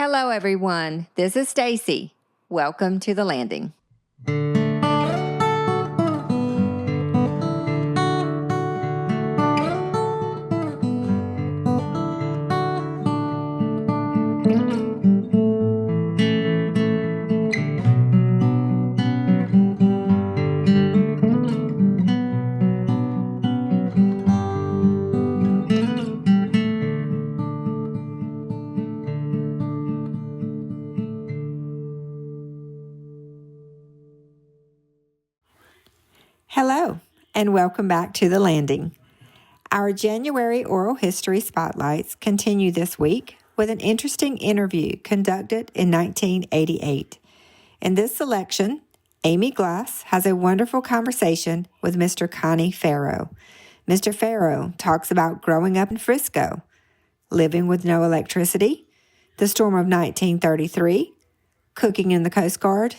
Hello, everyone. This is Stacy. Welcome to the landing. Hello, and welcome back to the landing. Our January Oral History Spotlights continue this week with an interesting interview conducted in 1988. In this selection, Amy Glass has a wonderful conversation with Mr. Connie Farrow. Mr. Farrow talks about growing up in Frisco, living with no electricity, the storm of 1933, cooking in the Coast Guard,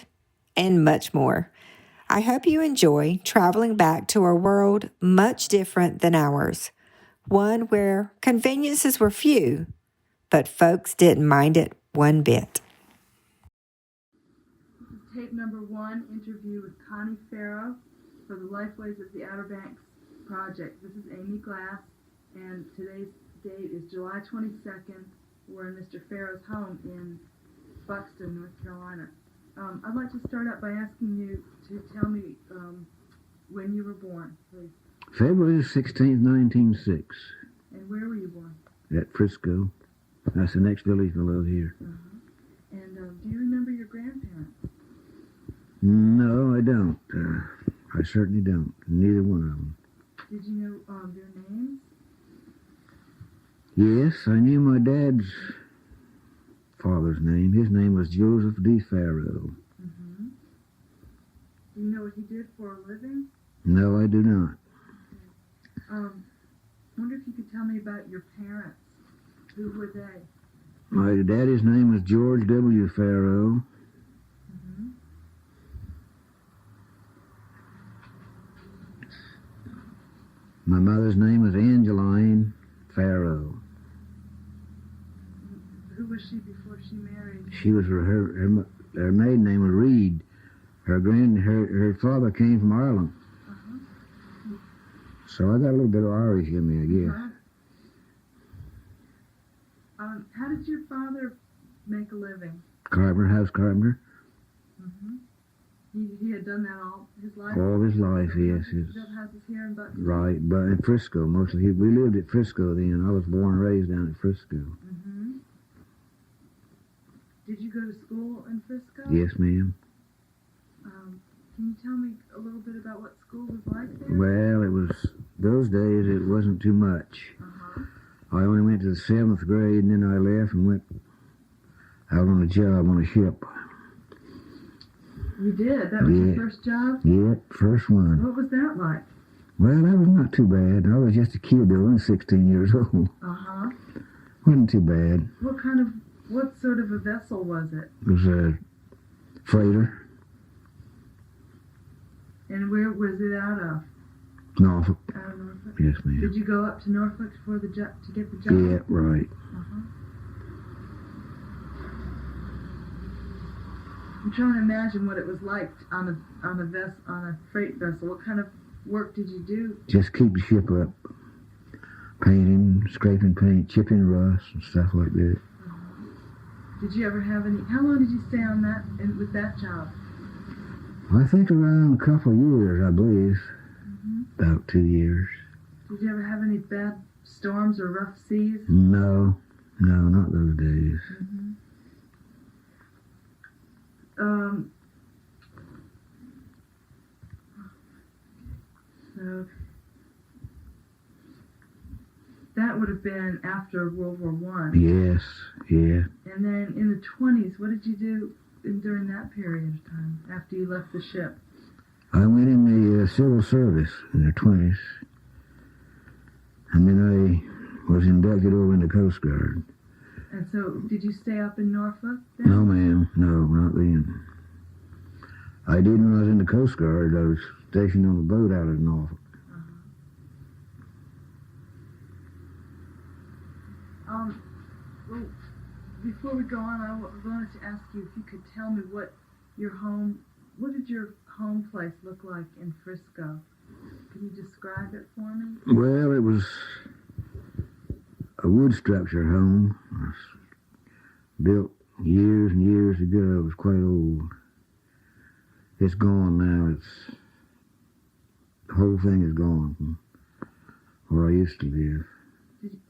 and much more. I hope you enjoy traveling back to a world much different than ours, one where conveniences were few, but folks didn't mind it one bit. This is tape number 1, interview with Connie Farrow for the Lifeways of the Outer Banks project. This is Amy Glass, and today's date is July 22nd. We're in Mr. Farrow's home in Buxton, North Carolina. I'd like to start out by asking you to tell me when you were born, please. February 16th, 1906. And where were you born? At Frisco. That's the next village below here. And do you remember your grandparents? No, I don't. I certainly don't. Neither one of them. Did you know their names? Yes, I knew my dad's father's name. His name was Joseph D. Farrow. Mm-hmm. Do you know what he did for a living? No, I do not. I wonder if you could tell me about your parents. Who were they? My daddy's name was George W. Farrow. Mm-hmm. My mother's name was Angeline Farrow. Who was she before she married? She was her maiden name was Reed. Her father came from Ireland. Uh-huh. So I got a little bit of Irish in me, I guess. Uh-huh. How did your father make a living? Carpenter, house carpenter. Mm-hmm. He had done that all his life? All his life, yes. Built houses here in Buxton? Right, but in Frisco mostly. We lived at Frisco then. I was born and raised down at Frisco. Mm-hmm. Did you go to school in Frisco? Yes, ma'am. Can you tell me a little bit about what school was like there? Well, those days it wasn't too much. Uh-huh. I only went to the 7th grade, and then I left and went out on a job on a ship. You did? That was your first job? Yeah, first one. What was that like? Well, that was not too bad. I was just a kid though, I was 16 years old. Uh-huh. Wasn't too bad. What sort of a vessel was it? It was a freighter. And where was it out of? Norfolk. Out of Norfolk? Yes, ma'am. Did you go up to Norfolk for to get the job? Yeah, right. Uh-huh. I'm trying to imagine what it was like on a freight vessel. What kind of work did you do? Just keep the ship up. Painting, scraping paint, chipping rust and stuff like that. Uh-huh. Did you ever have any? How long did you stay on with that job? I think around a couple of years, I believe. Mm-hmm. About 2 years. Did you ever have any bad storms or rough seas? No, not those days. Mm-hmm. So that would have been after World War I. Yes, yeah. And then in the 20s, what did you do during that period of time after you left the ship? I went in the civil service in the 20s. And then I was inducted over in the Coast Guard. And so, did you stay up in Norfolk then? No, ma'am. No, not then. I did when I was in the Coast Guard. I was stationed on a boat out of Norfolk. Well, before we go on, I wanted to ask you if you could tell me what did your home place look like in Frisco? Can you describe it for me? Well, it was a wood structure home. It was built years and years ago. It was quite old. It's gone now. The whole thing is gone from where I used to live.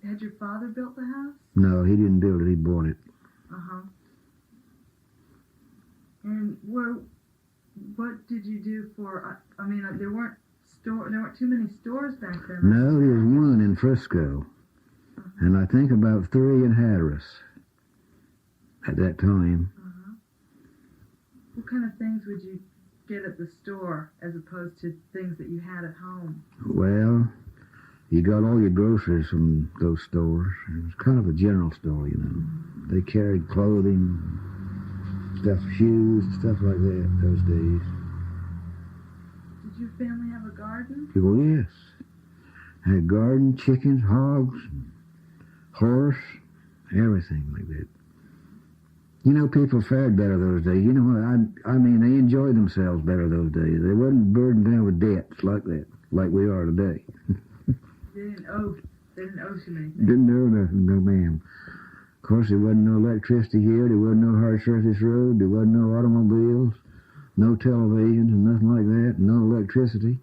Had your father built the house? No, he didn't build it. He bought it. Uh-huh. And what did you do for, there weren't too many stores back then. No, there was one in Frisco. Uh-huh. And I think about 3 in Hatteras at that time. Uh-huh. What kind of things would you get at the store as opposed to things that you had at home? Well, you got all your groceries from those stores. It was kind of a general store, you know. They carried clothing, shoes, stuff like that those days. Did your family have a garden? Oh, yes. Had a garden, chickens, hogs, horse, everything like that. You know, people fared better those days. You know what? I mean, they enjoyed themselves better those days. They wasn't burdened down with debts like that, like we are today. They didn't owe you anything. Didn't know nothing, no ma'am. Of course, there wasn't no electricity here. There wasn't no hard surface road. There wasn't no automobiles, no televisions, and nothing like that. No electricity.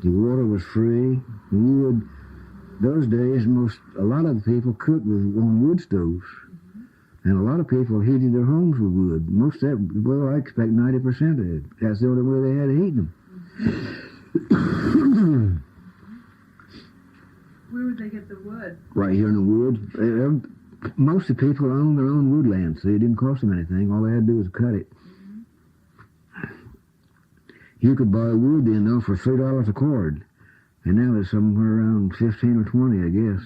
The water was free. Wood. Those days, a lot of the people cooked on wood stoves, and a lot of people heated their homes with wood. I expect 90% of it. That's the only way they had to heat them. Where would they get the wood? Right here in the woods. Most of the people owned their own woodland, so it didn't cost them anything. All they had to do was cut it. You could buy wood then, though, for $3 a cord. And now it's somewhere around 15 or 20, I guess.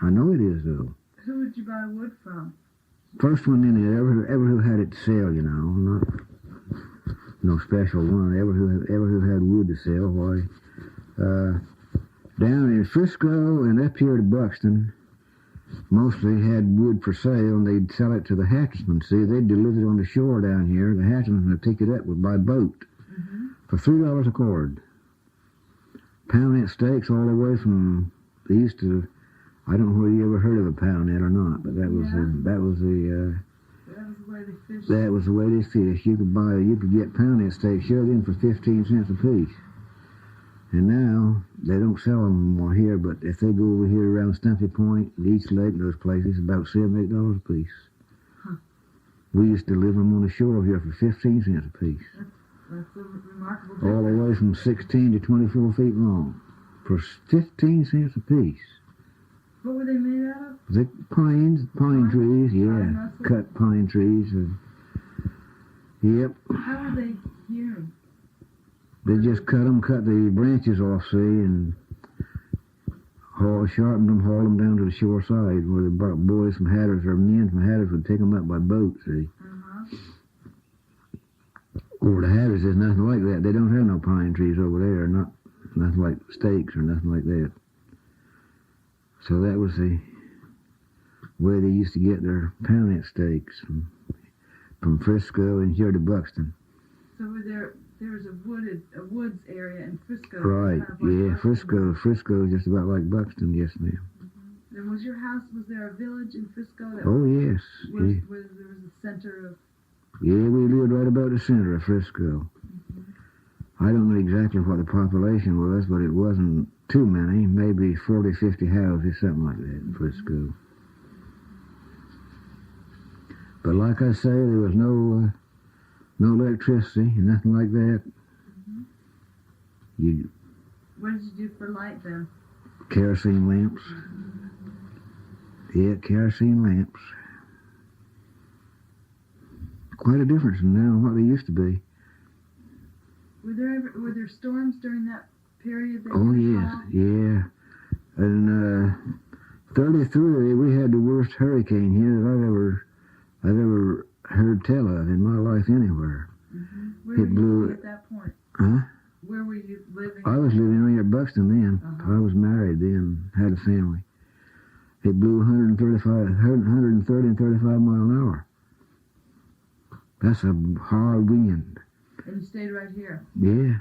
I know it is, though. Who would you buy wood from? First one in there, ever who had it to sell, you know. Not no special one. Ever who had wood to sell. Why, down in Frisco and up here to Buxton, mostly had wood for sale, and they'd sell it to the hatchman. See, they'd deliver it on the shore down here. The hatchman would pick it up by boat for $3 a cord. Pounded steaks all the way from east to, I don't know whether you ever heard of a pounded or not, but that was the way they fished. That was the way they fished. You could get pounded steaks shoved in for 15 cents a piece. And now they don't sell them more here, but if they go over here around Stumpy Point and East Lake and those places, about $7, $8 a piece. Huh. We used to deliver them on the shore here for 15 cents a piece. That's a remarkable difference. All the way from 16 to 24 feet long for 15 cents a piece. What were they made out of? The pine trees, yeah. Cut pine trees. Yep. How were they hewn? They just cut the branches off, see, and sharpened them, hauled them down to the shore side where the boys from Hatters or men from Hatters would pick them up by boat, see. Over the Hatters, there's nothing like that. They don't have no pine trees over there, nothing like stakes or nothing like that. So that was the way they used to get their pounded steaks from Frisco and here to Buxton. So there was a woods area in Frisco. Right, yeah, Frisco is just about like Buxton, yes ma'am. And was there a village in Frisco that yes. where there was a center of... Yeah, we lived right about the center of Frisco. I don't know exactly what the population was, but it wasn't too many, maybe 40, 50 houses, something like that in Frisco. But like I say, there was no electricity, nothing like that. What did you do for light then? Kerosene lamps. Yeah, kerosene lamps. Quite a difference from now what they used to be. Were there storms during that period? Yeah. And 33, we had the worst hurricane here that I've ever heard tell of in my life anywhere. Where were you at that point? Huh? Where were you living? I was living here at Buxton then. I was married then, had a family. It blew 130 and 35 mile an hour. That's a hard wind. And you stayed right here. Yeah.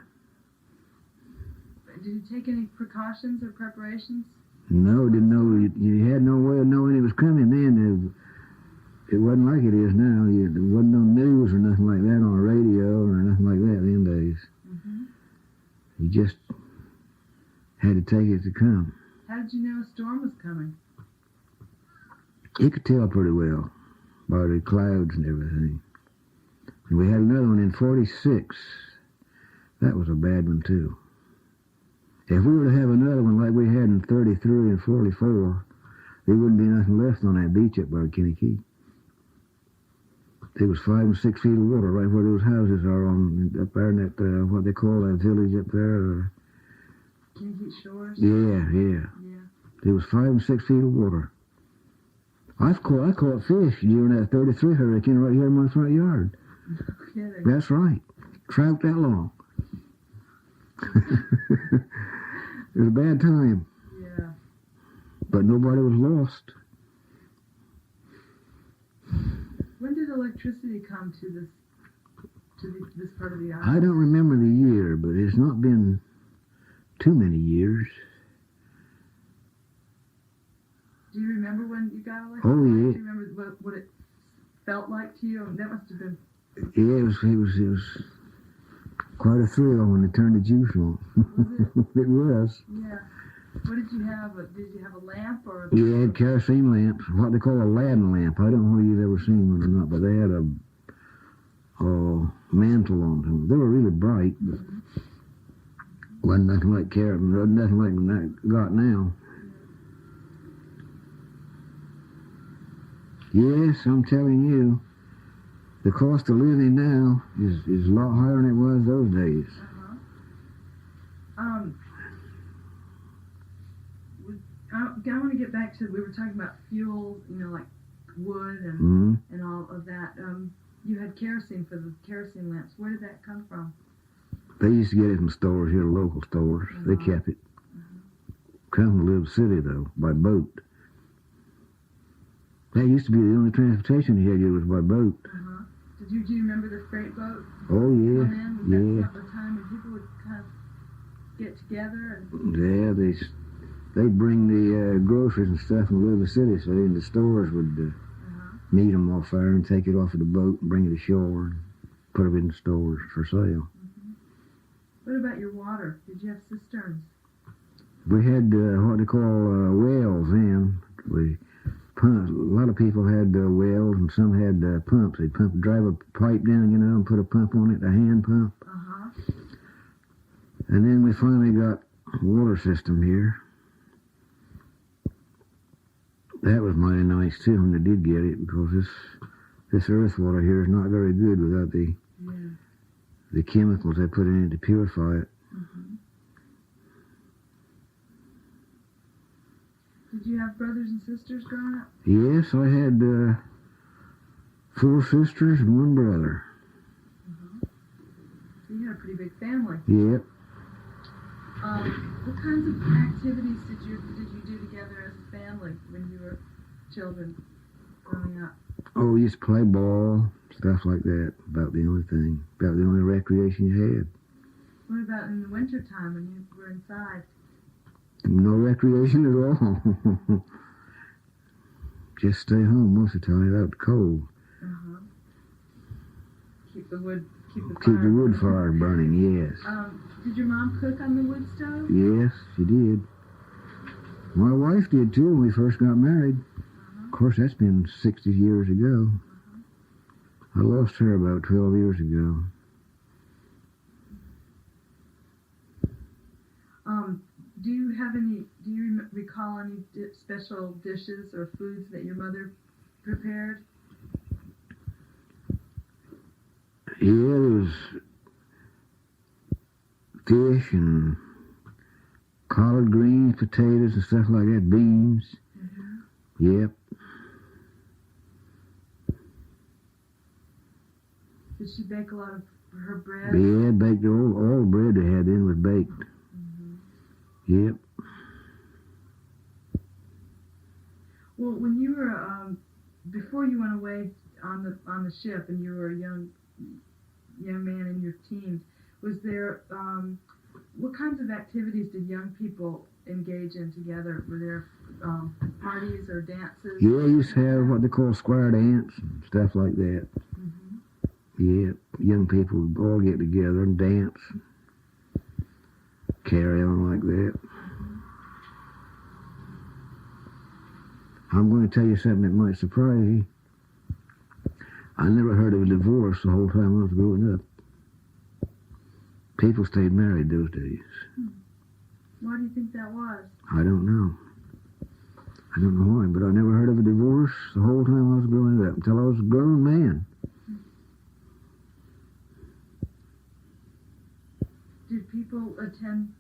Did you take any precautions or preparations? No, didn't know. You had no way of knowing it was coming then. It wasn't like it is now. There wasn't no news or nothing like that on the radio or nothing like that in them days. Mm-hmm. You just had to take it to come. How did you know a storm was coming? You could tell pretty well by the clouds and everything. And we had another one in 46. That was a bad one, too. If we were to have another one like we had in 33 and 44, there wouldn't be nothing left on that beach up by Kenny Key. There was 5 and 6 feet of water right where those houses are up there in that, what they call that village up there. Kenny Key Shores? Yeah. There was 5 and 6 feet of water. I caught fish during that 33 hurricane right here in my front yard. No kidding. That's right. Trout that long. It was a bad time. Yeah. But nobody was lost. When did electricity come to this part of the island? I don't remember the year, but it's not been too many years. Do you remember when you got electricity? Oh, yeah. Do you remember what it felt like to you? That must have been... Yeah, it was quite a thrill when they turned the juice on. Was it? It was. Yeah. What did you have? Did you have a lamp or? You had kerosene lamps, what they call a Aladdin lamp. I don't know whether you've ever seen one or not, but they had a mantle on them. They were really bright, but wasn't nothing like nothing like I got now. Yes, I'm telling you, the cost of living now is a lot higher than it was those days. I want to get back to, we were talking about fuel, like wood and all of that. You had kerosene for the kerosene lamps. Where did that come from? They used to get it from stores here, local stores. They kept it. Come from Little City, though, by boat. That used to be the only transportation you had here was by boat. Do you remember the freight boat? Oh, yeah. Was that the time when people would kind of get together? Yeah, they'd bring the groceries and stuff from Little City, so the stores would meet them off there and take it off of the boat and bring it ashore and put it in the stores for sale. What about your water? Did you have cisterns? We had what they call wells then. A lot of people had wells and some had pumps. They'd drive a pipe down, and put a pump on it, a hand pump. And then we finally got a water system here. That was mighty nice too when they did get it, because this earth water here is not very good without the chemicals they put in it to purify it. Did you have brothers and sisters growing up? Yes, I had 4 sisters and 1 brother. So you had a pretty big family. Yep. What kinds of activities did you do together as a family when you were children growing up? Oh, we used to play ball, stuff like that. About the only thing. About the only recreation you had. What about in the winter time when you were inside? No recreation at all. Just stay home most of the time out cold. Keep the wood fire burning, yes. Did your mom cook on the wood stove? Yes, she did. My wife did too when we first got married. Of course, that's been 60 years ago. I lost her about 12 years ago. Do you recall any special dishes or foods that your mother prepared? Yeah, there was fish and collard greens, potatoes and stuff like that, beans. Yep. Did she bake a lot of her bread? Yeah, baked all the bread they had then was baked. Yep. the ship, and you were a young man in your teens. Was there what kinds of activities did young people engage in together? Were there parties or dances? Yeah, they used to have what they call square dance and stuff like that. Mm-hmm. Yeah, young people would all get together and dance, carry on like that. I'm going to tell you something that might surprise you. I never heard of a divorce the whole time I was growing up. People stayed married those days. Why do you think that was? I don't know. I don't know why, but I never heard of a divorce the whole time I was growing up until I was a grown man. Did people attend?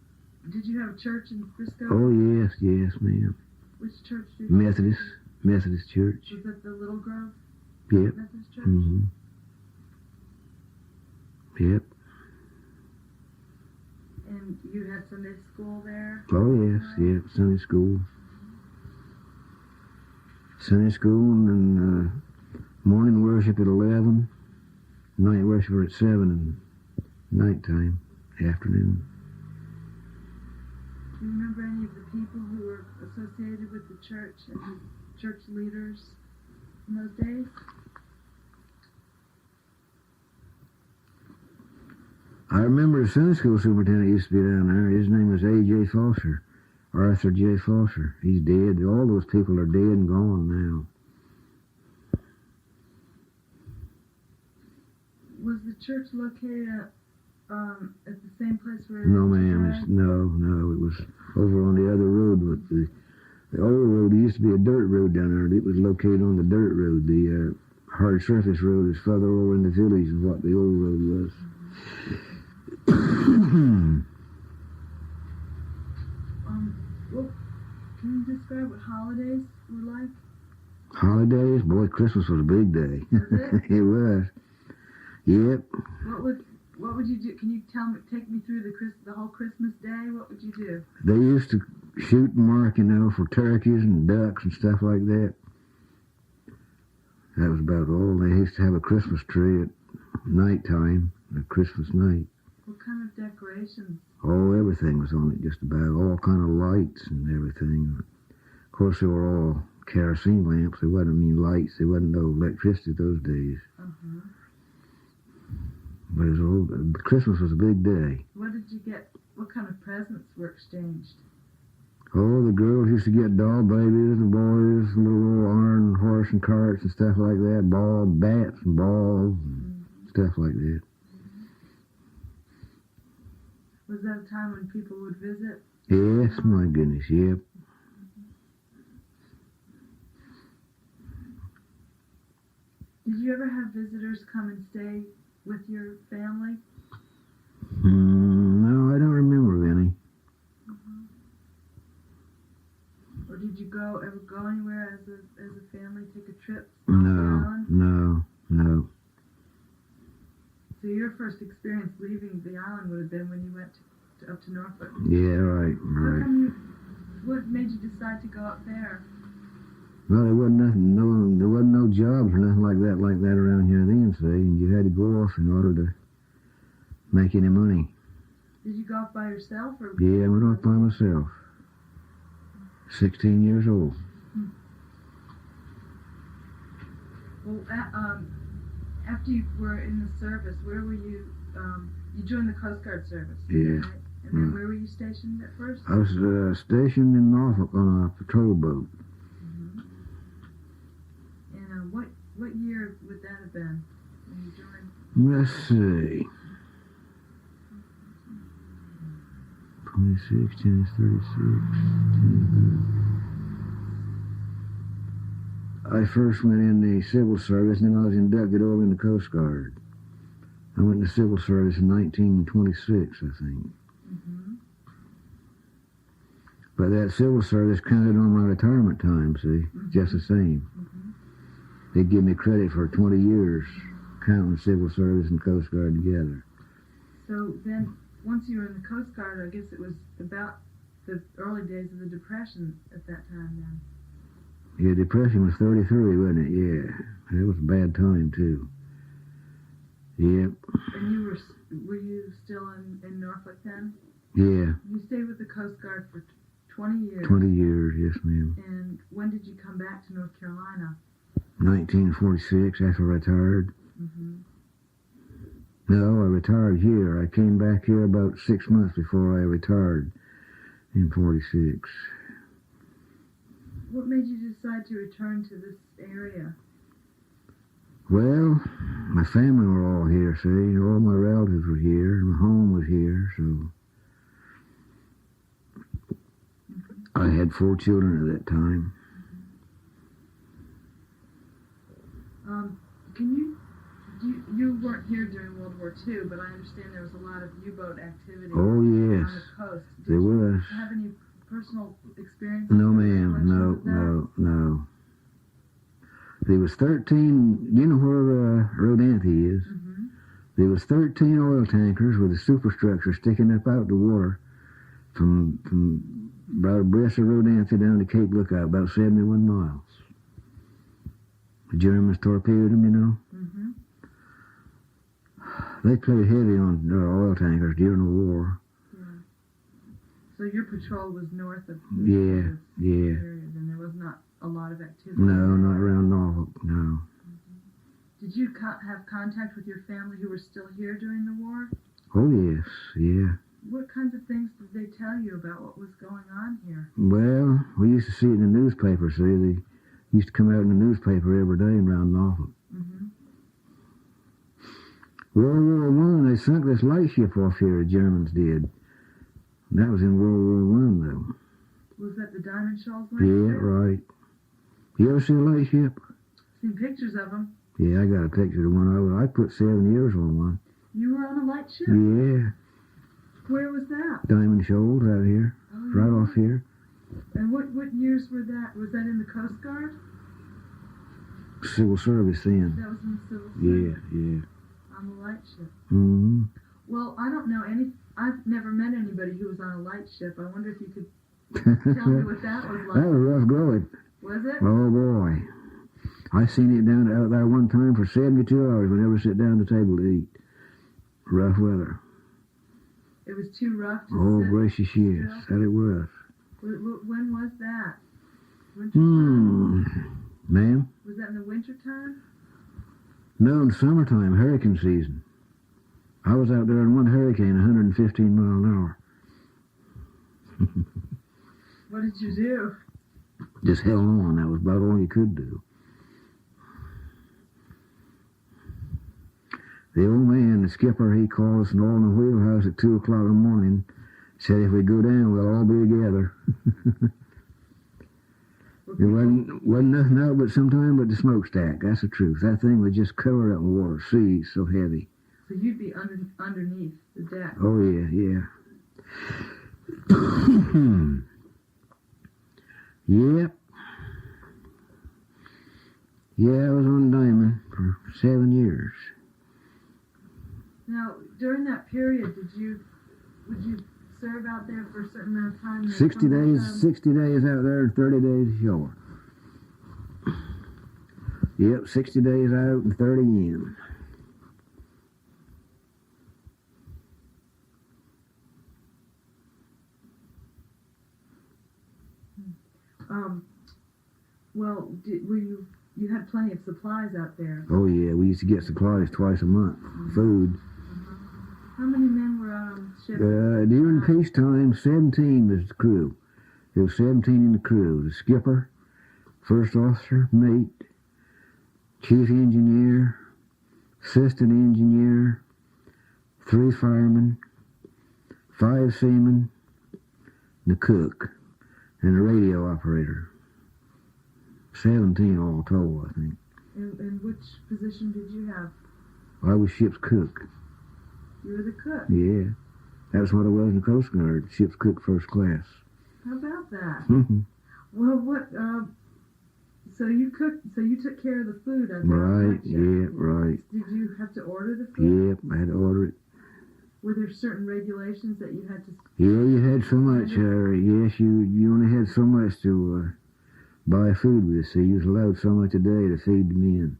Did you have a church in Frisco? Oh, yes, ma'am. Which church did you Methodist Church. Was that the Little Grove Yep. Methodist Church? Mm-hmm. Yep. And you had Sunday school there? Oh, yes, Sunday school. Sunday school and morning worship at 11, night worship at 7, and nighttime, afternoon. Do you remember any of the people who were associated with the church and the church leaders in those days? I remember the Sunday school superintendent used to be down there. His name was A.J. Foster, Arthur J. Foster. He's dead. All those people are dead and gone now. Was the church located at the same place where? No, ma'am. No. It was over on the other road. But the old road used to be a dirt road down there. It was located on the dirt road. The hard surface road is further over in the village than what the old road was. Well, can you describe what holidays were like? Holidays? Boy, Christmas was a big day. Was it? It was. Yep. What would you do? Can you take me through the whole Christmas day? What would you do? They used to shoot and mark, for turkeys and ducks and stuff like that. That was about all. They used to have a Christmas tree at nighttime, Christmas night. What kind of decorations? Oh, everything was on it, just about. All kind of lights and everything. Of course, they were all kerosene lamps. There wasn't lights. There wasn't no electricity those days. Uh-huh. But it was Christmas was a big day. What did you get? What kind of presents were exchanged? Oh, the girls used to get doll babies, the boys, little iron horse and carts and stuff like that, bats and balls and stuff like that. Was that a time when people would visit? Yes, my goodness, yep. Did you ever have visitors come and stay with your family? No, I don't remember of any. Or did you ever go anywhere as a family, take a trip? No. So your first experience leaving the island would have been when you went up to Norfolk. Yeah, right. What made you decide to go up there? Well, there wasn't nothing. There wasn't no jobs or nothing like that around here then, see, and you had to go off in order to make any money. Did you go off by yourself or? Yeah, I went off by myself. 16 years old. Well, after you were in the service, where were you? You joined the Coast Guard service. Yeah. Right? And then where were you stationed at first? I was stationed in Norfolk on a patrol boat. Mm-hmm. And what year would that have been when you joined? Let's see. 26, 10, 36, 10. I first went in the civil service, and then I was inducted over in the Coast Guard. I went in the civil service in 1926, I think. Mm-hmm. But that civil service counted on my retirement time, see, just the same. Mm-hmm. They give me credit for 20 years counting civil service and Coast Guard together. So then, once you were in the Coast Guard, I guess it was about the early days of the Depression at that time then. Yeah, Depression was 33, wasn't it? Yeah. It was a bad time, too. Yep. And were you still in Norfolk then? Yeah. You stayed with the Coast Guard for 20 years. 20 years, yes, ma'am. And when did you come back to North Carolina? 1946, after I retired. Mm-hmm. No, I retired here. I came back here about 6 months before I retired in 46. What made you decide to return to this area? Well, my family were all here, see. All my relatives were here. My home was here, so... I had 4 children at that time. You weren't here during World War II, but I understand there was a lot of U-boat activity Oh, yes. on the coast. There was. Did you have any personal experience? No, ma'am. No. There was 13, you know where Rodanthe is? Mm-hmm. There was 13 oil tankers with a superstructure sticking up out the water from about abreast of Rodanthe down to Cape Lookout, about 71 miles. The Germans torpedoed them, you know. Mm-hmm. They played heavy on their oil tankers during the war. Yeah. So your patrol was north of Yeah. period, and there was not a lot of activity? No, not around Norfolk, no. Mm-hmm. Did you have contact with your family who were still here during the war? Oh, yes, yeah. What kinds of things did they tell you about what was going on here? Well, we used to see it in the newspaper, see. They used to come out in the newspaper every day around Norfolk. Mm-hmm. World War I, they sunk this lightship off here, the Germans did. That was in World War I, though. Was that the Diamond Shoals lightship? Yeah, right. You ever see a lightship? Seen pictures of them. Yeah, I got a picture of one. I put 7 years on one. You were on a lightship? Yeah. Where was that? Diamond Shoals out here. Oh, Right yeah. off here. And what years were that? Was that in the Coast Guard? Civil service then. That was in the Civil Yeah, Service? yeah. On the lightship. Mm-hmm. Well, I don't know I've never met anybody who was on a lightship. I wonder if you could tell me what that was like. That was rough going. Was it? Oh, boy. I seen it out there one time for 72 hours. We never sit down at the table to eat. Rough weather. It was too rough to Oh, sit gracious, yes. still? That it was. When was that? Winter time? Ma'am? Was that in the winter time? No, in summertime, hurricane season. I was out there in one hurricane, 115 mile an hour. What did you do? Just held on. That was about all you could do. The old man, the skipper, he called us and all in the wheelhouse at 2 o'clock in the morning. Said if we go down, we'll all be together. There wasn't nothing out but sometime but the smokestack. That's the truth. That thing was just covered up in water. Sea so heavy. So you'd be underneath the deck. Oh, yeah. Yep. Yeah, I was on Diamond for 7 years. Now, during that period, would you serve out there for a certain amount of time? 60 days out there and 30 days ashore. Yep, 60 days out and 30 in. Well, you had plenty of supplies out there? Oh, yeah, we used to get supplies twice a month. Food. How many men were out on the ship? During peacetime, 17 was the crew. There was 17 in the crew. The skipper, first officer, mate, chief engineer, assistant engineer, 3 firemen, 5 seamen, the cook, and the radio operator. 17 all told, I think. And which position did you have? I was ship's cook. You were the cook? Yeah. That's what I was in the Coast Guard, ship's cook first class. How about that? Mm-hmm. Well, so you took care of the food out there? Right, yeah, right. Did you have to order the food? Yep, I had to order it. Were there certain regulations that you had to... Yeah, you had so much, yes, you only had so much to buy food with, so you was allowed so much a day to feed the men.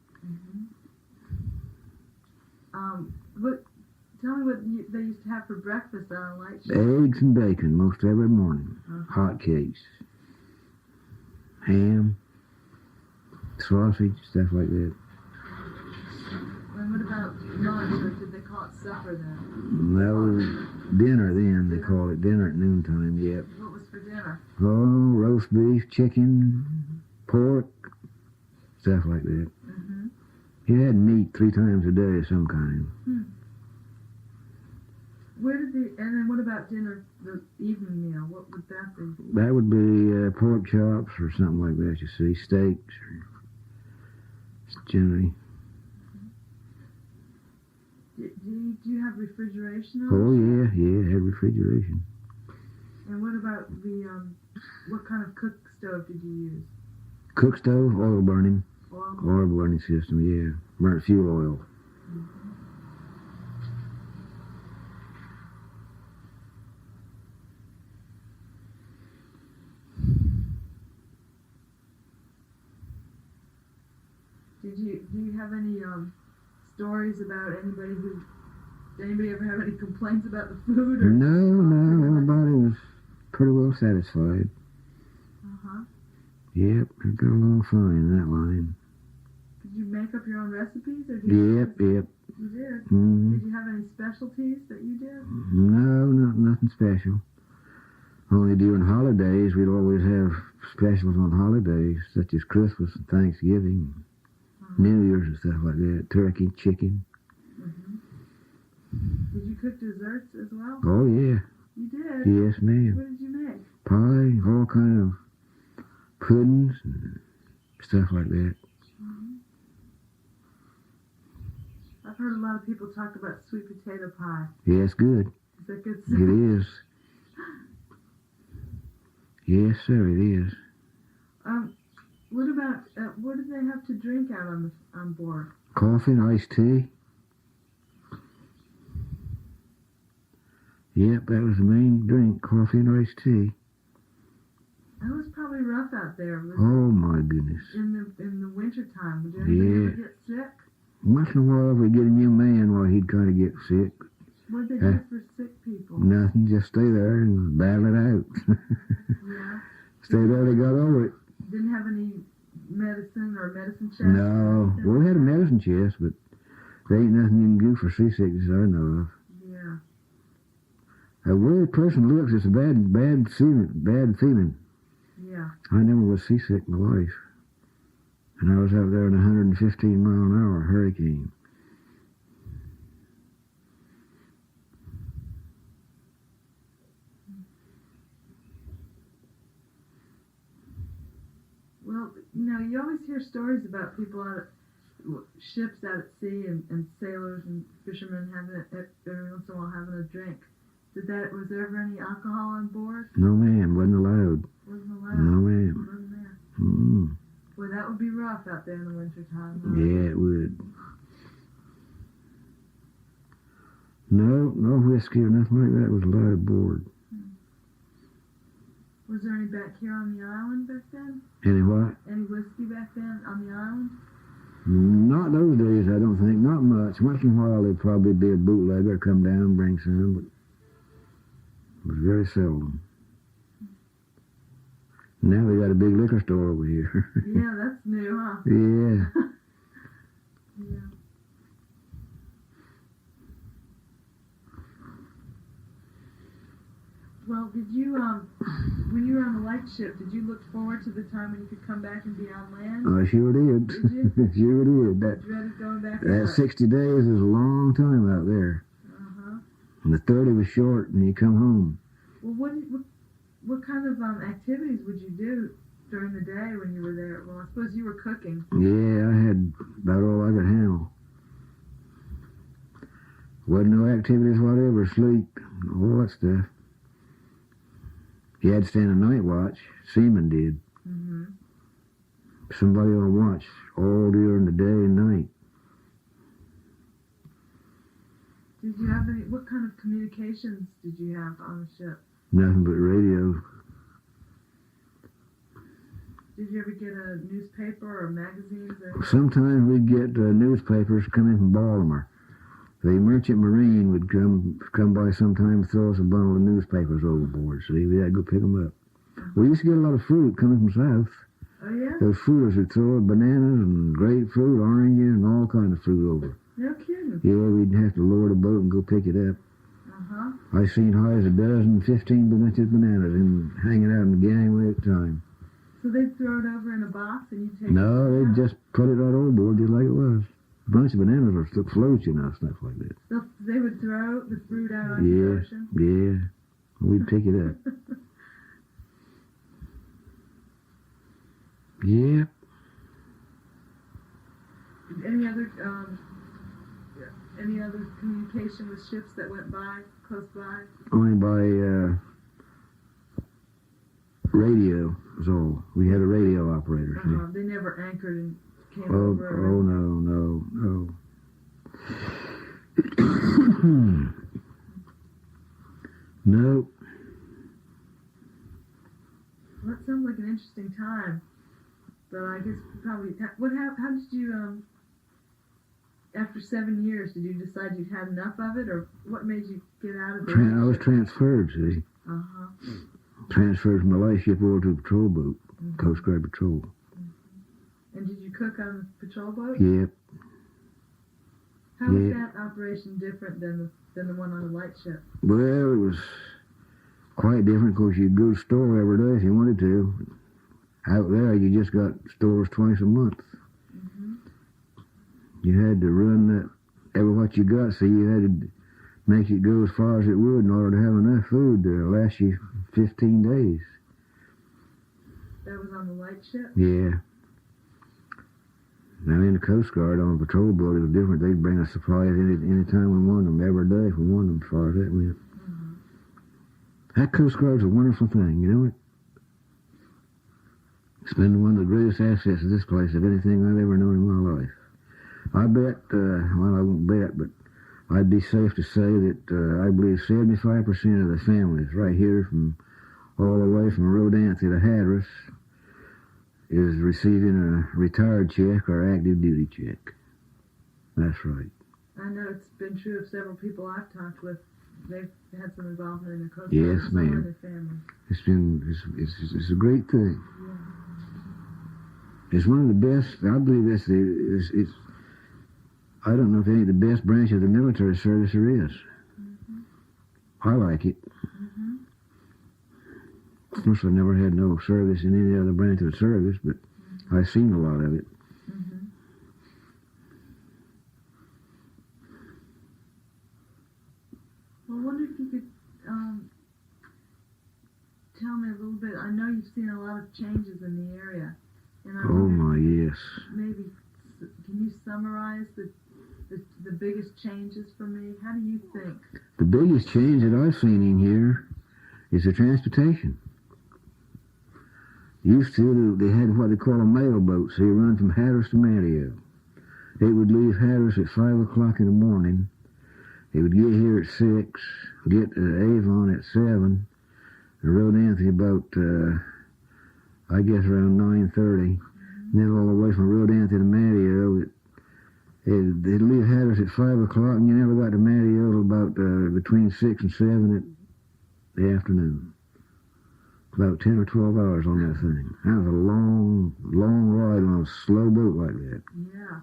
Mm-hmm. Tell me what they used to have for breakfast on a light ship. Eggs and bacon most every morning. Hot cakes. Ham. Sausage, stuff like that. And what about lunch, or did they call it supper then? That was dinner then. They call it dinner at noontime, yep. What was for dinner? Oh, roast beef, chicken, pork, stuff like that. Mm-hmm. You had meat 3 times a day of some kind. And then what about dinner, the evening meal? What would that be? That would be pork chops or something like that, you see. Steaks, generally. Do you have refrigeration? Oh, yeah, had refrigeration. And what about what kind of cook stove did you use? Cook stove, oil burning. Oil burning system, yeah. Burnt fuel oil. Do you have any stories about did anybody ever have any complaints about the food? Or No, everybody was pretty well satisfied. Yep, it got along fine in that line. Did you make up your own recipes? Or Yep. You did? Mm-hmm. Did you have any specialties that you did? No, nothing special. Only during holidays, we'd always have specials on holidays, such as Christmas and Thanksgiving, New Year's and stuff like that. Turkey, chicken. Did you cook desserts as well? Oh, yeah. You did? Yes, ma'am. What did you make? Pie, all kind of puddings and stuff like that. I've heard a lot of people talk about sweet potato pie. Yeah, it's good. Is that good stuff? It is. Yes, sir, it is. What about, what did they have to drink out on board? Coffee and iced tea. Yep, that was the main drink, coffee and iced tea. It was probably rough out there. Oh, my goodness. In the winter time. Did anybody ever get sick? Once in a while, we'd get a new man while he'd kind of get sick. What did they do for sick people? Nothing, just stay there and battle it out. Yeah. Stay there, they got over it. Didn't have any medicine or medicine chest? No. Well, we had a medicine chest, but there ain't nothing you can do for seasickness I know of. Yeah. The way a person looks, it's a bad feeling. Yeah. I never was seasick in my life. And I was out there in a 115-mile-an-hour hurricane. Well, you always hear stories about people ships out at sea and sailors and fishermen every once in a while having a drink. Was there ever any alcohol on board? No, ma'am, wasn't allowed. Wasn't allowed? No, ma'am. Wasn't there? Mm. Well, that would be rough out there in the winter time. Huh? Yeah, it would. No whiskey or nothing like that was allowed aboard. Was there any back here on the island back then? Any what? Any whiskey back then on the island? Not those days, I don't think. Not much. Once in a while, there'd probably be a bootlegger come down and bring some, but it was very seldom. Now we got a big liquor store over here. Yeah, that's new, huh? Yeah. Yeah. Well, did you, when you were on the light ship, did you look forward to the time when you could come back and be on land? I sure did. Did you? Sure did. Did you dread going back? That 60 days is a long time out there. And the 30 was short, and you come home. Well, what kind of activities would you do during the day when you were there? Well, I suppose you were cooking. Yeah, I had about all I could handle. Wasn't no activities whatever, sleep, all that stuff. You had to stand a night watch. Seamen did. Mm-hmm. Somebody on watch all during the day and night. Did you have what kind of communications did you have on the ship? Nothing but radio. Did you ever get a newspaper or magazines? Or Sometimes we'd get newspapers coming from Baltimore. The merchant marine would come by sometime and throw us a bundle of newspapers overboard. So we'd have to go pick them up. We used to get a lot of fruit coming from south. Oh, yeah? Those fruiters would throw bananas and grapefruit, oranges, and all kind of fruit over. No kidding. Yeah, we'd have to lower the boat and go pick it up. Uh-huh. I seen high as a dozen, 15 bananas hanging out in the gangway at the time. So they'd throw it over in a box and you'd take No, it? they'd just put it right overboard just like it was. A bunch of bananas are still floats, stuff like that. They would throw the fruit out onto Yeah, the ocean? yeah. We'd pick it up. Yeah. Any other communication with ships that went by, close by? Only by radio was all. We had a radio operator. Uh-huh. They never anchored and came Oh, over? oh no. No. Well, that sounds like an interesting time. But I guess probably... How did you... After 7 years, did you decide you'd had enough of it, or what made you get out of it? I was transferred, see. Uh-huh. Transferred from the light ship over to a patrol boat, Coast Guard Patrol. And did you cook on the patrol boat? Yep. How was that operation different than the one on the light ship? Well, it was quite different because you'd go to the store every day if you wanted to. Out there, you just got stores twice a month. You had to run that every what you got, so you had to make it go as far as it would in order to have enough food to last you 15 days. That was on the light ship? Yeah. Now in the Coast Guard on the patrol boat, it was different. They'd bring us supplies any time we wanted them, every day if we wanted them, as far as that went. That Coast Guard's a wonderful thing, you know it? It's been one of the greatest assets of this place of anything I've ever known in my life. I bet, well, I won't bet, but I'd be safe to say that I believe 75% of the families right here from all the way from Rodanthe to Hatteras is receiving a retired check or active duty check. That's right. I know it's been true of several people I've talked with. They've had some involvement in the Coast Guard. Yes, ma'am. Some of their family. It's a great thing. Yeah. It's one of the best. I believe it's I don't know if any of the best branch of the military service there is. I like it. Of course, I've never had no service in any other branch of the service, but I've seen a lot of it. Well, I wonder if you could tell me a little bit. I know you've seen a lot of changes in the area. And I Oh my, yes. Maybe, can you summarize the biggest changes for me? How do you think? The biggest change that I've seen in here is the transportation. Used to, they had what they call a mail boat, so you run from Hatteras to Mario. It would leave Hatteras at 5 o'clock in the morning. It would get here at 6, get to Avon at 7, and Rodanthe about, I guess around 9:30. And then all the way from Rodanthe to Mario, they'd leave Hatteras at 5 o'clock, and you never got to Mario till about between 6 and 7 at the afternoon. About 10 or 12 hours on that thing. That was a long, long ride on a slow boat like that. Yeah.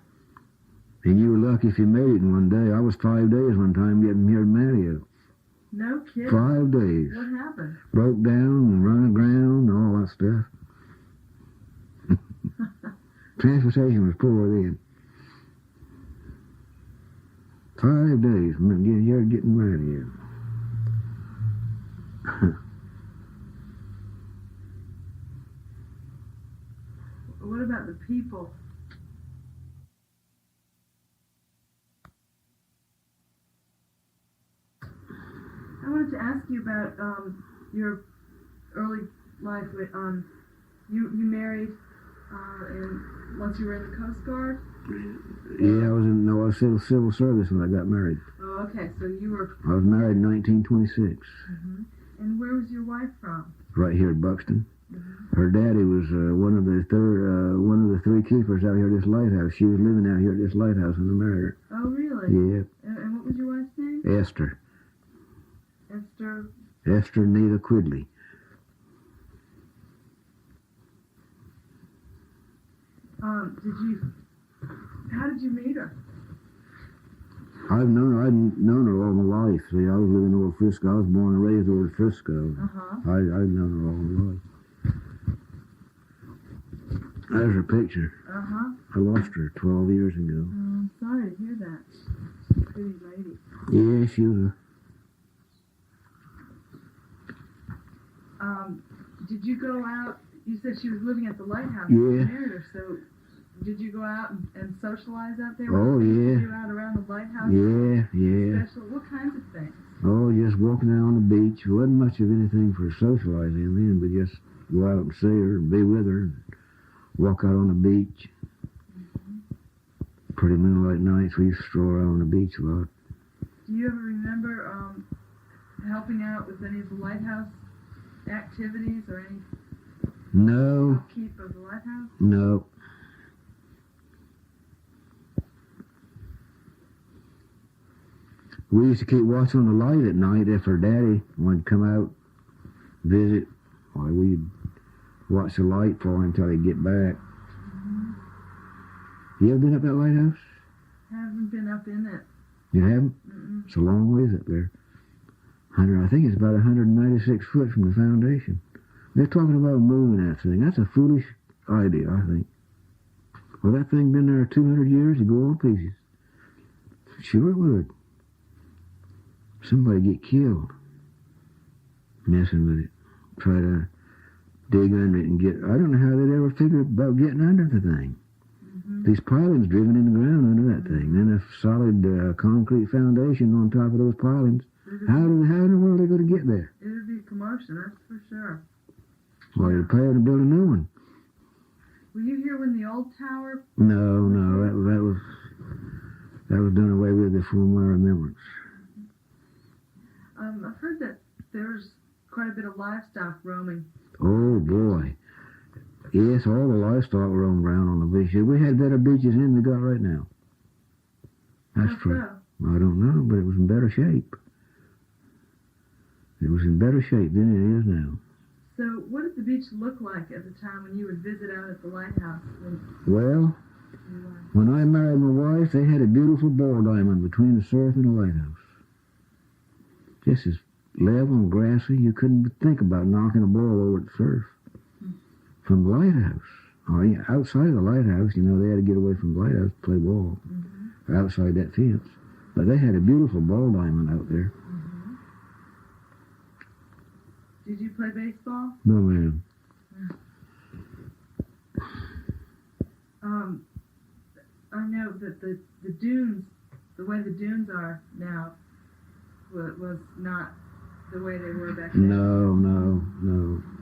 And you were lucky if you made it in one day. I was 5 days one time getting here to Mario. No kidding. 5 days. What happened? Broke down and run aground and all that stuff. Transportation was poor then. 5 days from here getting Mario. What about the people? I wanted to ask you about your early life. You married once you were in the Coast Guard? Yeah, I was in civil service when I got married. Oh, okay. So you were... I was married in 1926. And where was your wife from? Right here at Buxton. Her daddy was one of the three keepers out here at this lighthouse. She was living out here at this lighthouse when I married her. Oh, really? Yeah. And what was Esther. Esther. Esther Nita Quidley. How did you meet her? I've known her all my life. See, I was living over Frisco. I was born and raised over Frisco. I've known her all my life. There's her picture. I lost her 12 years ago. I'm sorry to hear that. She's a pretty lady. Yeah, she was Did you go out? You said she was living at the lighthouse. Yeah. You married her, so did you go out and socialize out there? Oh, yeah. Did you out around the lighthouse? Yeah. Special, what kinds of things? Oh, just walking down on the beach. There wasn't much of anything for socializing then, but just go out and see her and be with her and walk out on the beach. Pretty moonlight nights, we used to stroll around on the beach a lot. Do you ever remember helping out with any of the lighthouse activities or any No. upkeep of the lighthouse? No. We used to keep watch on the light at night if her daddy wanted to come out, visit. Why, we'd watch the light for him until he'd get back. You ever been up that lighthouse? Haven't been up in it. You haven't? Mm-mm. It's a long ways up there. I think it's about 196 foot from the foundation. They're talking about moving that thing. That's a foolish idea, I think. Well, that thing been there 200 years, it'd go all to pieces. Sure it would. Somebody get killed messing with it. Try to dig under it and get... I don't know how they'd ever figure about getting under the thing. These pilings driven in the ground under that thing. Then a solid concrete foundation on top of those pilings. How in the world are they going to get there? It would be a commotion, that's for sure. Well, you'd pay to build a new one. Were you here when the old tower? No, that was done away with before my remembrance. I've heard that there's quite a bit of livestock roaming. Oh, boy. Yes, all the livestock roamed around on the beach. We had better beaches than we got right now. That's true. So? I don't know, but it was in better shape. It was in better shape than it is now. So what did the beach look like at the time when you would visit out at the lighthouse? Well, when I married my wife, they had a beautiful ball diamond between the surf and the lighthouse. Just as level and grassy, you couldn't think about knocking a ball over the surf. From the lighthouse. Or outside of the lighthouse, you know, they had to get away from the lighthouse to play ball. Outside that fence. But they had a beautiful ball diamond out there. Did you play baseball? No, ma'am. I know that the dunes, the way the dunes are now, was not the way they were back then. No.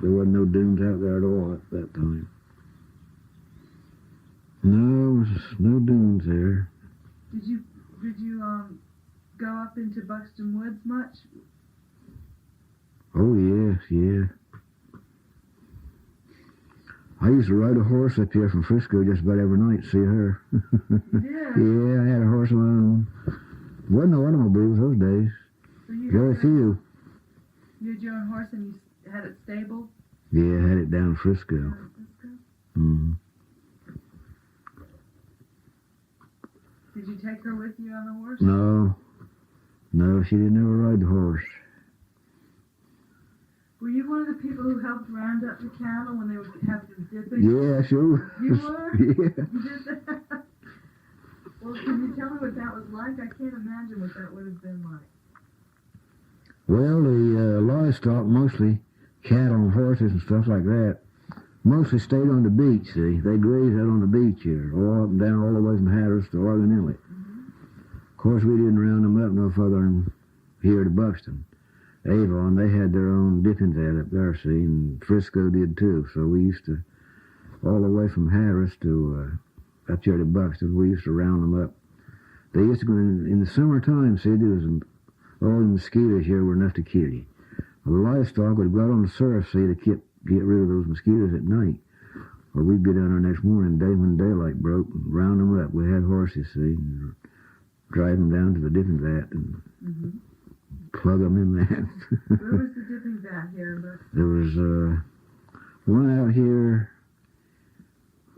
There wasn't no dunes out there at all at that time. No, there was no dunes there. Did you go up into Buxton Woods much? Oh, yes. I used to ride a horse up here from Frisco just about every night to see her. Yeah. Yeah, I had a horse of my own. Wasn't no automobiles those days. So you Very few. You had your own horse and you had it stabled? Yeah, I had it down in Frisco. Mm-hmm. Did you take her with you on the horse? No, she didn't ever ride the horse. Were you one of the people who helped round up the cattle when they would have them dipping? Yeah, sure. You were? Yeah. You did that? Well, can you tell me what that was like? I can't imagine what that would have been like. Well, the livestock, mostly cattle and horses and stuff like that, mostly stayed on the beach, see. They grazed out on the beach here, all up and down, all the way from Hatteras to Oregon Inlet. Of course, we didn't round them up no further than here to Buxton. Avon, they had their own dipping ad up there, see, and Frisco did too. So we used to, all the way from Hatteras to up here to Buxton, we used to round them up. They used to go in the summertime, see, there was all the mosquitoes here were enough to kill you. Well, the livestock would go out on the surf, see, to get rid of those mosquitoes at night. Or we'd be down there next morning, when daylight broke, and round them up. We had horses, see, and drive them down to the dipping vat and plug them in that. Where was the dipping vat here? There was one out here,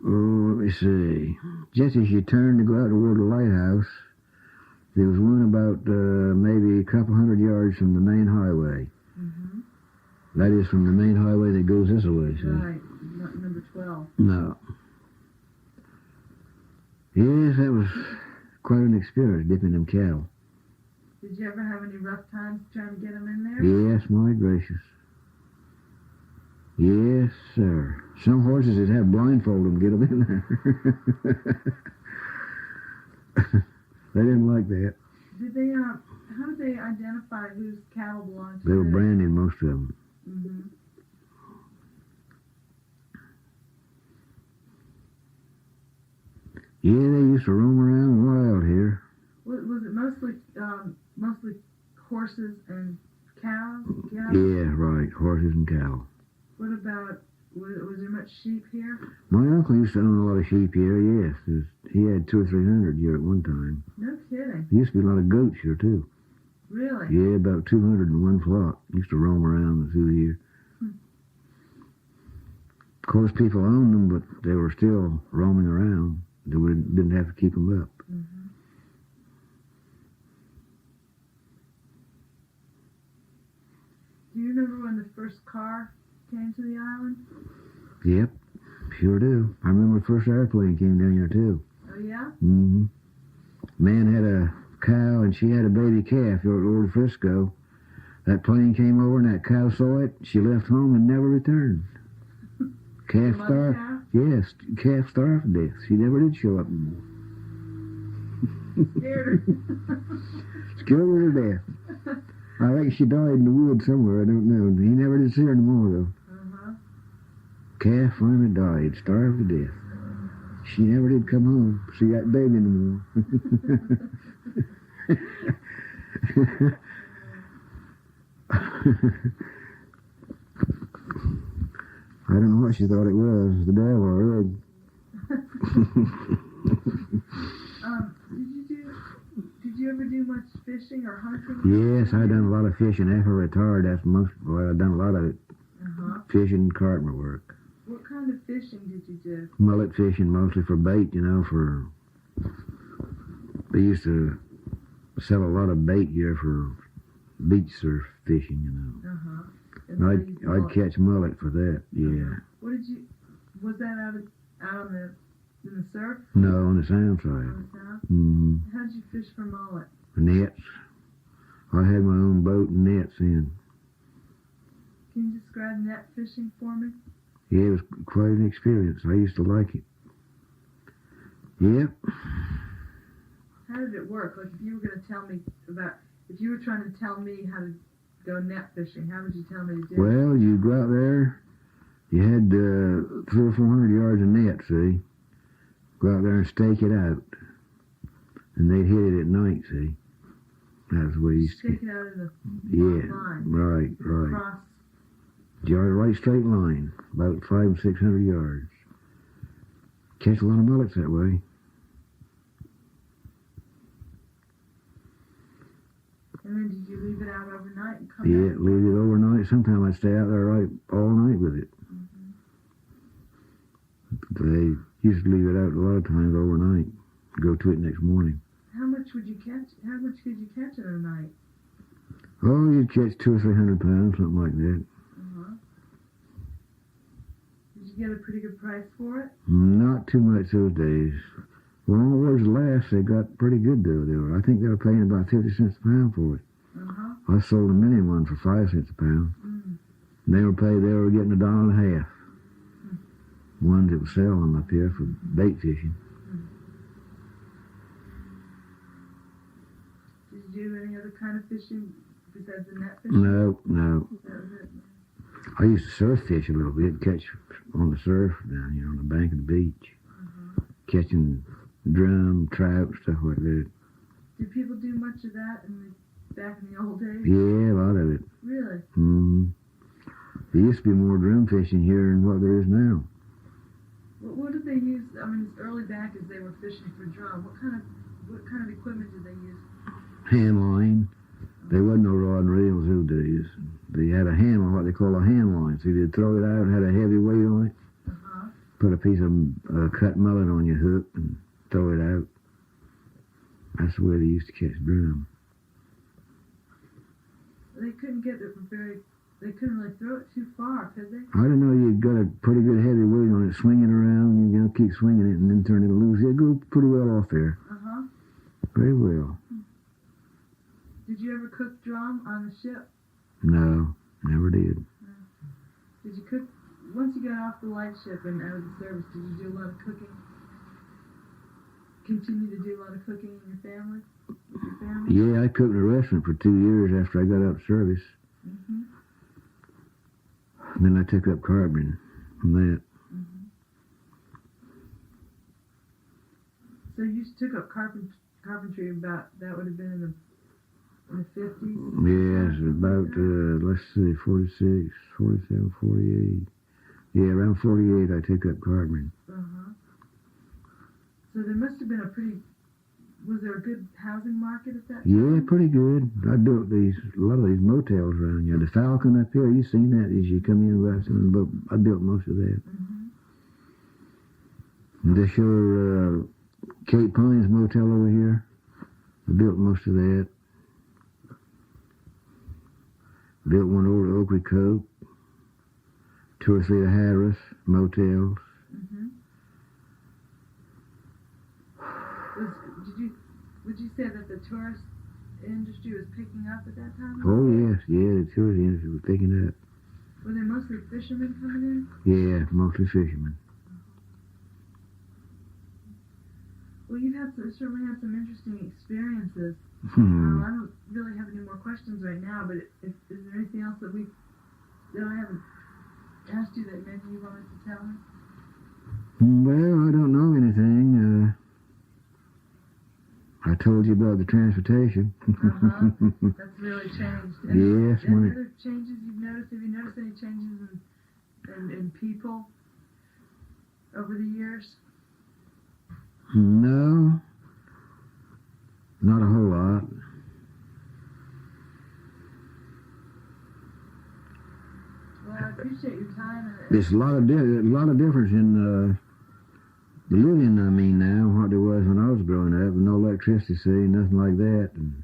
let me see, just as you turn to go out toward the lighthouse, there was one about maybe a couple hundred yards from the main highway. That is from the main highway that goes this way, see? Right, not number 12. No. Yes, that was quite an experience, dipping them cattle. Did you ever have any rough times trying to get them in there? Yes, my gracious. Yes, sir. Some horses that have blindfold them, get them in there. They didn't like that. Did they, how did they identify whose cattle belonged to They were who? branding most of them. Yeah, they used to roam around wild here. Was it mostly horses and cows? Yeah, right, horses and cattle. What about, was there much sheep here? My uncle used to own a lot of sheep here, yes. He had 200 or 300 here at one time. No kidding. There used to be a lot of goats here, too. Really? Yeah, about 200 in one flock. Used to roam around through the year. Of course, people owned them, but they were still roaming around. They didn't have to keep them up. Do you remember when the first car came to the island? Yep, sure do. I remember the first airplane came down here, too. Oh, yeah? Man had a cow, and she had a baby calf over at Frisco. That plane came over, and that cow saw it. She left home and never returned. Calf starved. Yes, calf starved to death. She never did show up anymore. Scared her. Scared her to death. I think she died in the woods somewhere. I don't know. He never did see her anymore, though. Calf finally died, starved to death. She never did come home. See that baby anymore. I don't know what she thought it was, the devil or egg. Did you ever do much fishing or hunting? Yes, I done a lot of fishing after I retired. That's I done a lot of it. Fishing and carpenter work. What kind of fishing did you do? Mullet fishing, mostly for bait, for... They used to sell a lot of bait here for beach surf fishing, And I'd catch mullet for that, yeah. Was that out in the surf? No, on the sound side. How did you fish for mullet? Nets. I had my own boat and nets in. Can you describe net fishing for me? Yeah, it was quite an experience. I used to like it. Yep. How did it work? Like, if you were trying to tell me how to go net fishing, how would you tell me to do it? Well, you'd go out there. You had 300 or 400 yards of net, see? Go out there and stake it out. And they'd hit it at night, see? That's the way you used to stake it out in the line. Right. Across. Right straight line, about 500 and 600 yards. Catch a lot of mullets that way. And then did you leave it out overnight and come Yeah, back? leave it overnight. Sometimes I'd stay out there all night with it. They used to leave it out a lot of times overnight. Go to it next morning. How much could you catch in a night? Oh, you'd catch 200 or 300 pounds, something like that. Did you get a pretty good price for it? Not too much those days. Well, on the words last, they got pretty good though. I think they were paying about 50 cents a pound for it. I sold a mini one for 5 cents a pound. And they were getting $1.50. Ones that were selling up here for bait fishing. Did you do any other kind of fishing besides the net fishing? No. That was it. I used to surf fish a little bit, catch on the surf down here on the bank of the beach. Catching drum, trout, stuff like that. Did people do much of that back in the old days? Yeah, a lot of it. Really? There used to be more drum fishing here than what there is now. What did they use? I mean, as early back as they were fishing for drum, what What kind of equipment did they use? Hand line. There wasn't no rod and reels those days. They had a hand line, what they call a hand line. So you'd throw it out, had a heavy weight on it, put a piece of cut mullet on your hook and throw it out. That's the way they used to catch drum. They couldn't get it they couldn't really throw it too far, could they? I don't know, you got a pretty good heavy weight on it, swinging around, you know, keep swinging it and then turn it loose. It'd go pretty well off there. Very well. Did you ever cook drum on the ship? No, never did. Did you cook, once you got off the lightship and out of the service, did you do a lot of cooking? Continue to do a lot of cooking in your family? With your family? Yeah, I cooked in a restaurant for 2 years after I got out of service. And then I took up carpentering from that. So you took up carpentry about, that would have been in the 50s? Yes, about, let's see, 46, 47, 48. Yeah, around 48 I took up carpentering. So there must have been was there a good housing market at that time? Yeah, pretty good. I built a lot of these motels around here. The Falcon up here, you seen that as you come in west, but I built most of that. And this your Cape Pines motel over here, I built most of that. Built one over at Oakley Cove, 2 or 3 of Harris motels. Would you say that the tourist industry was picking up at that time? Oh yes, yeah, the tourist industry was picking up. Were there mostly fishermen coming in? Yeah, mostly fishermen. Well, you've certainly had some interesting experiences. I don't really have any more questions right now, but is there anything else that I haven't asked you that maybe you wanted to tell me? Well, I don't know anything. I told you about the transportation. That's really changed. Yes. Any other changes you've noticed? Have you noticed any changes in people over the years? No, not a whole lot. Well, I appreciate your time. There's a lot of difference in the living. I mean, now what there was when I was growing up, no electricity, see, nothing like that. And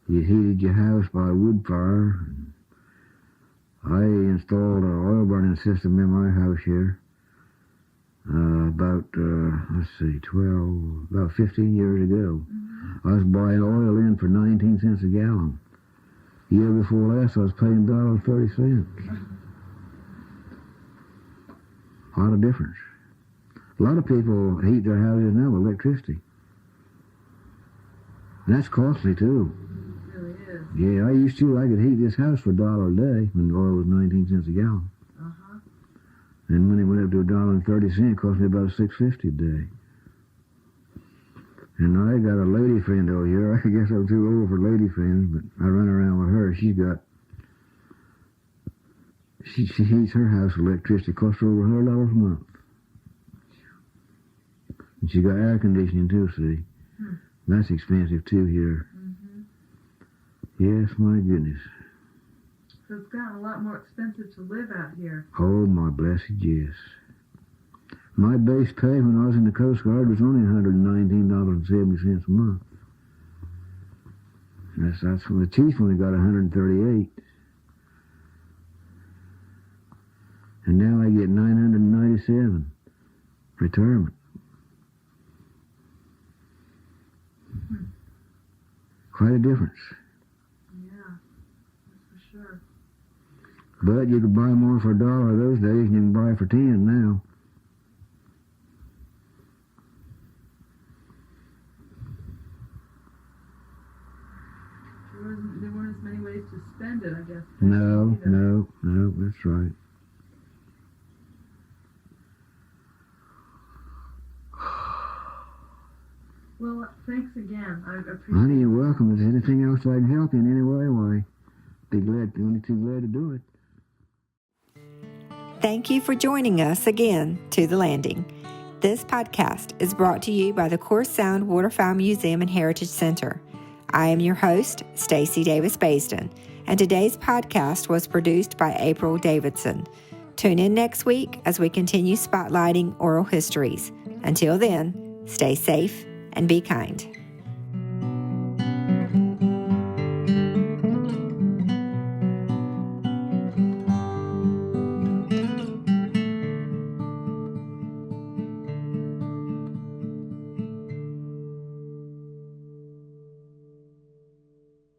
you heated your house by a wood fire. I installed an oil burning system in my house here. About 15 years ago. I was buying oil in for 19 cents a gallon. The year before last, I was paying $1.30. A lot of difference. A lot of people heat their houses now with electricity. And that's costly, too. It really is. Yeah, I could heat this house for $1 a day when the oil was 19 cents a gallon. And when it went up to $1.30, it cost me about $6.50 a day. And I got a lady friend over here. I guess I'm too old for lady friends, but I run around with her. She heats her house with electricity. It costs her over $100 a month. And she got air conditioning too, see. That's expensive too here. Yes, my goodness. So it's gotten a lot more expensive to live out here. Oh, my blessed yes. My base pay when I was in the Coast Guard was only $119.70 a month. That's when the chief only got $138. And now I get $997 retirement. Quite a difference. Yeah, that's for sure. But you could buy more for $1 those days than you can buy for 10 now. There weren't as many ways to spend it, I guess. No, that's right. Well, thanks again. I appreciate Honey, you're welcome. If there's anything else I can help you in any way, why, only too glad to do it. Thank you for joining us again to The Landing. This podcast is brought to you by the Coarse Sound Waterfowl Museum and Heritage Center. I am your host, Stacy Davis Baisden, and today's podcast was produced by April Davidson. Tune in next week as we continue spotlighting oral histories. Until then, stay safe and be kind.